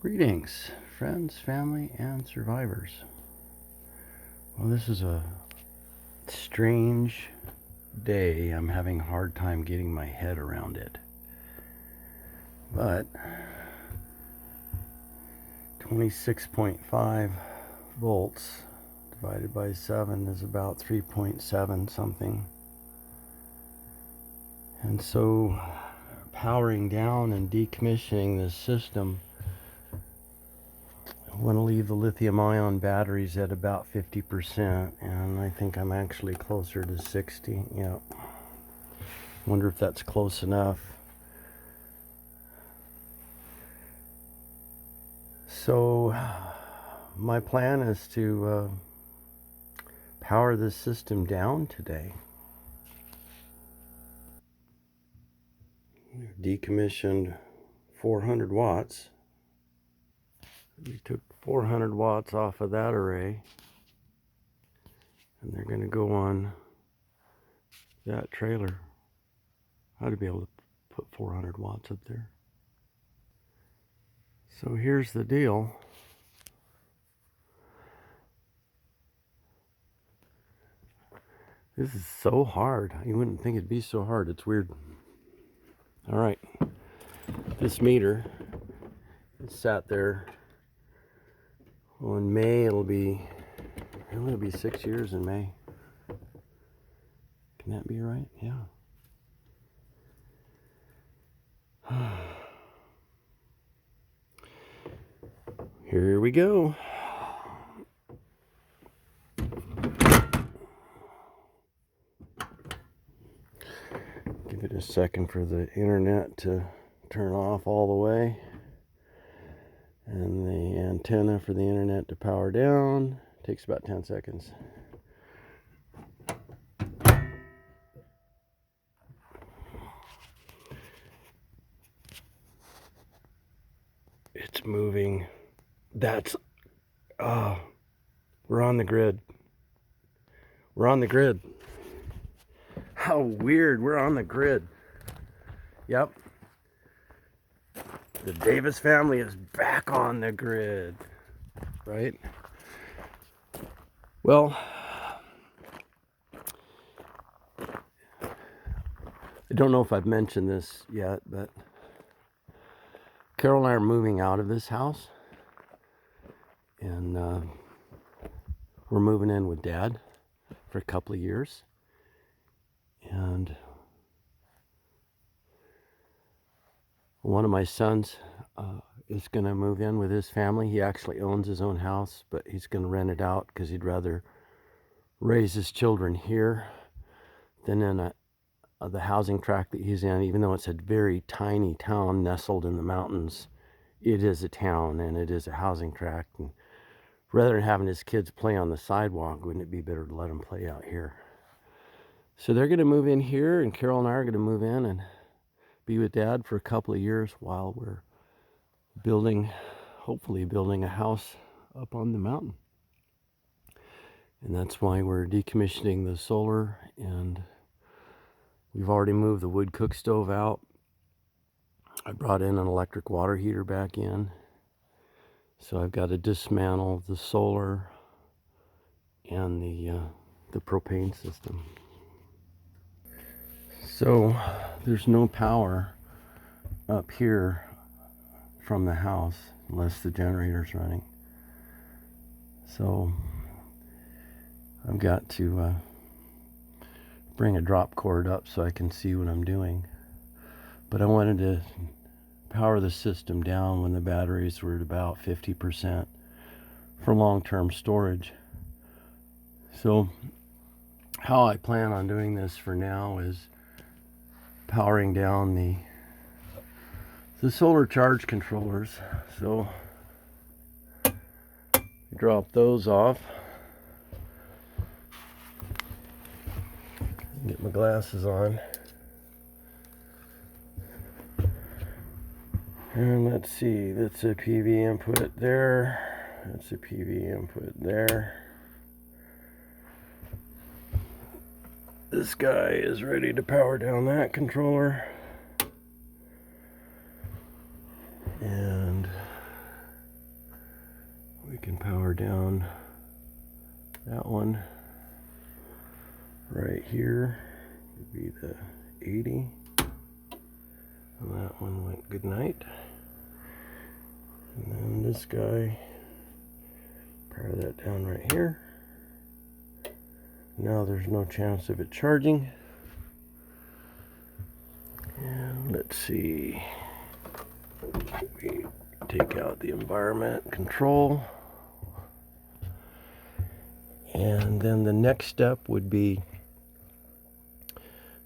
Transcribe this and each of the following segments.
Greetings, friends, family, and survivors. Well, this is a strange day. I'm having a hard time getting my head around it. But 26.5 volts divided by 7 is about 3.7 something. And so powering down and decommissioning this system, I want to leave the lithium-ion batteries at about 50%, and I think I'm actually closer to 60. Yeah. Wonder if that's close enough. So my plan is to power this system down today. Decommissioned 400 watts. We took 400 watts off of that array, and they're going to go on that trailer. I ought to be able to put 400 watts up there. So here's the deal. This is so hard. You wouldn't think it'd be so hard. It's weird. All right. This meter sat there. Well, in May it'll be 6 years in May. Can that be right? Yeah. Here we go. Give it a second for the internet to turn off all the way, and the antenna for the internet to power down. Takes about 10 seconds. It's moving. That's we're on the grid. We're on the grid. How weird. We're on the grid. Yep. The Davis family is back on the grid, right? Well, I don't know if I've mentioned this yet, but Carol and I are moving out of this house, and we're moving in with Dad for a couple of years. And one of my sons is going to move in with his family. He actually owns his own house, but he's going to rent it out because he'd rather raise his children here than in the housing tract that he's in. Even though it's a very tiny town nestled in the mountains, it is a town and it is a housing tract. And rather than having his kids play on the sidewalk, wouldn't it be better to let them play out here? So they're going to move in here, and Carol and I are going to move in and be with Dad for a couple of years while we're hopefully building a house up on the mountain. And that's why we're decommissioning the solar, and we've already moved the wood cook stove out. I brought in an electric water heater back in. So I've got to dismantle the solar and the propane system. So there's no power up here from the house unless the generator's running. So I've got to bring a drop cord up so I can see what I'm doing. But I wanted to power the system down when the batteries were at about 50% for long-term storage. So how I plan on doing this for now is powering down the solar charge controllers. So drop those off. Get my glasses on. And let's see, that's a PV input there. That's a PV input there. This guy is ready to power down that controller. And can power down that one right here. Would be the 80. And that one went good night. And then this guy, power that down right here. Now there's no chance of it charging. And let's see. We take out the environment control. And then the next step would be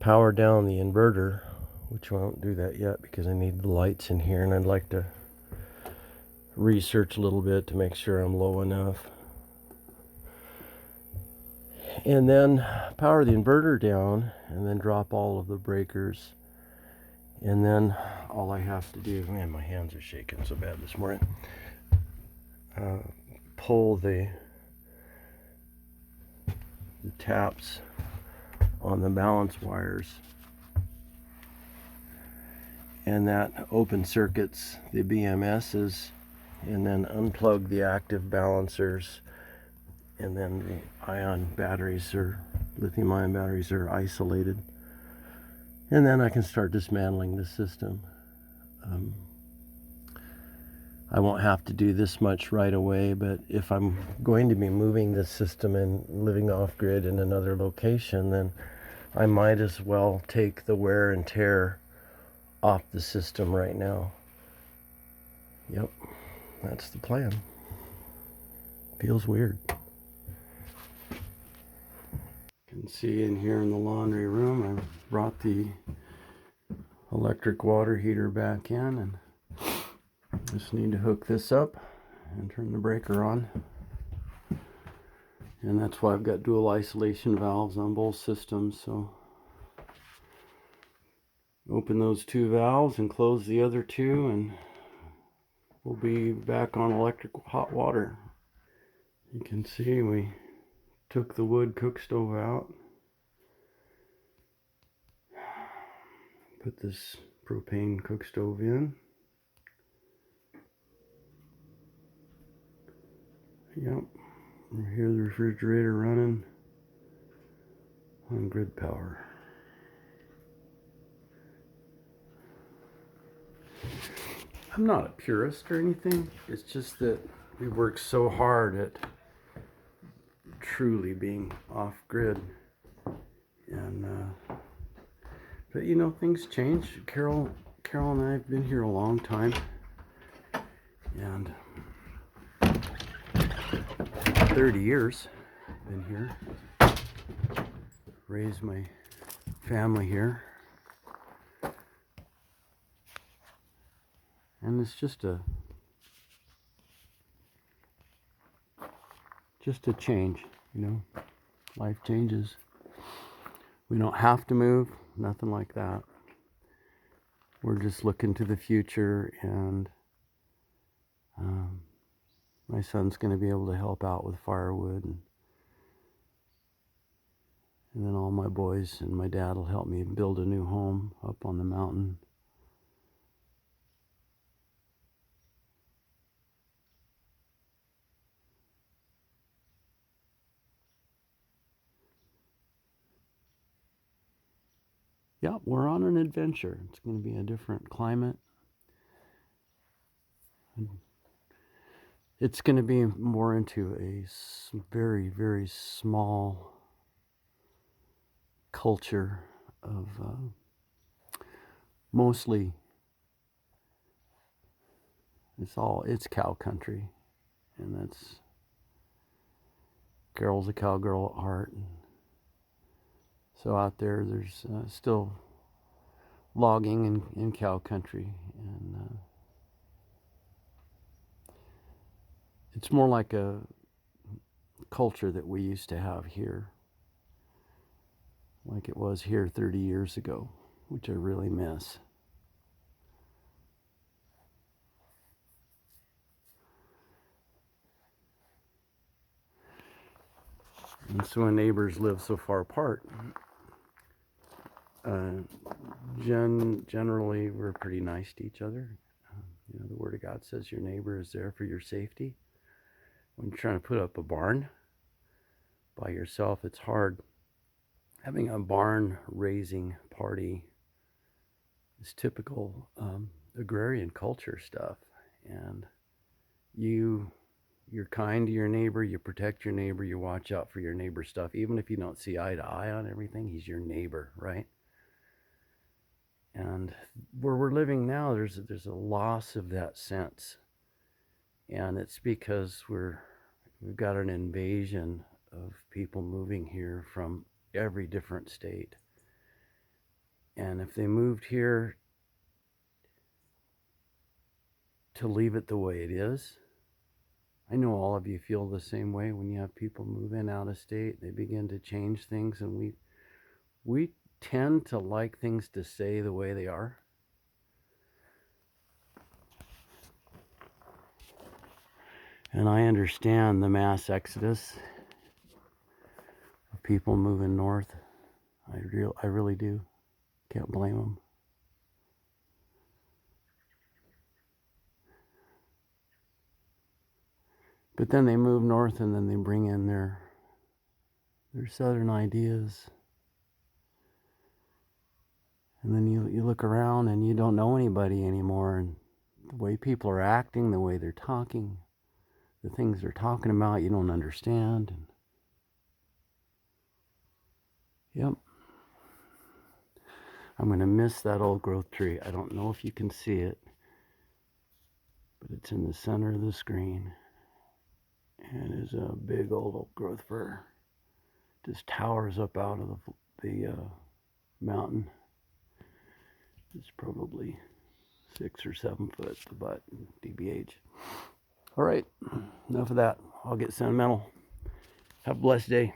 power down the inverter, which I won't do that yet because I need the lights in here, and I'd like to research a little bit to make sure I'm low enough. And then power the inverter down and then drop all of the breakers. And then all I have to do, man, my hands are shaking so bad this morning. Pull the taps on the balance wires, and that open circuits the BMSs, and then unplug the active balancers, and then the ion batteries or lithium ion batteries are isolated, and then I can start dismantling the system. I won't have to do this much right away, but if I'm going to be moving the system and living off grid in another location, then I might as well take the wear and tear off the system right now. Yep, that's the plan. Feels weird. You can see in here in the laundry room, I brought the electric water heater back in, and just need to hook this up and turn the breaker on. And that's why I've got dual isolation valves on both systems. So open those two valves and close the other two, and we'll be back on electric hot water. You can see we took the wood cook stove out, put this propane cook stove in. Yep, we hear the refrigerator running on grid power. I'm not a purist or anything. It's just that we work so hard at truly being off grid, and but you know, things change. Carol and I have been here a long time, and 30 years been here, raised my family here, and it's just a change, you know. Life changes. We don't have to move, nothing like that. We're just looking to the future, and my son's going to be able to help out with firewood, and then all my boys and my dad will help me build a new home up on the mountain. Yeah, we're on an adventure. It's going to be a different climate. It's going to be more into a very, very small culture of mostly it's cow country, and that's Carol's a cowgirl at heart. And so out there's still logging in cow country, and it's more like a culture that we used to have here, like it was here 30 years ago, which I really miss. And so when neighbors live so far apart, generally we're pretty nice to each other. You know, the Word of God says your neighbor is there for your safety. when you're trying to put up a barn by yourself, it's hard. Having a barn raising party is typical agrarian culture stuff, and you're kind to your neighbor, you protect your neighbor, you watch out for your neighbor's stuff, even if you don't see eye to eye on everything. He's your neighbor, right? And where we're living now, there's a loss of that sense, and it's because we've got an invasion of people moving here from every different state. And if they moved here to leave it the way it is, I know all of you feel the same way when you have people move in out of state. They begin to change things, and we tend to like things to stay the way they are. And I understand the mass exodus of people moving north. I really do. Can't blame them. But then they move north, and then they bring in their southern ideas. And then you look around and you don't know anybody anymore, and the way people are acting, the way they're talking, the things they're talking about, you don't understand. And yep. I'm going to miss that old growth tree. I don't know if you can see it, but it's in the center of the screen. And is a big old growth fir. Just towers up out of the mountain. It's probably 6 or 7 foot, the butt, DBH. All right, enough of that. I'll get sentimental. Have a blessed day.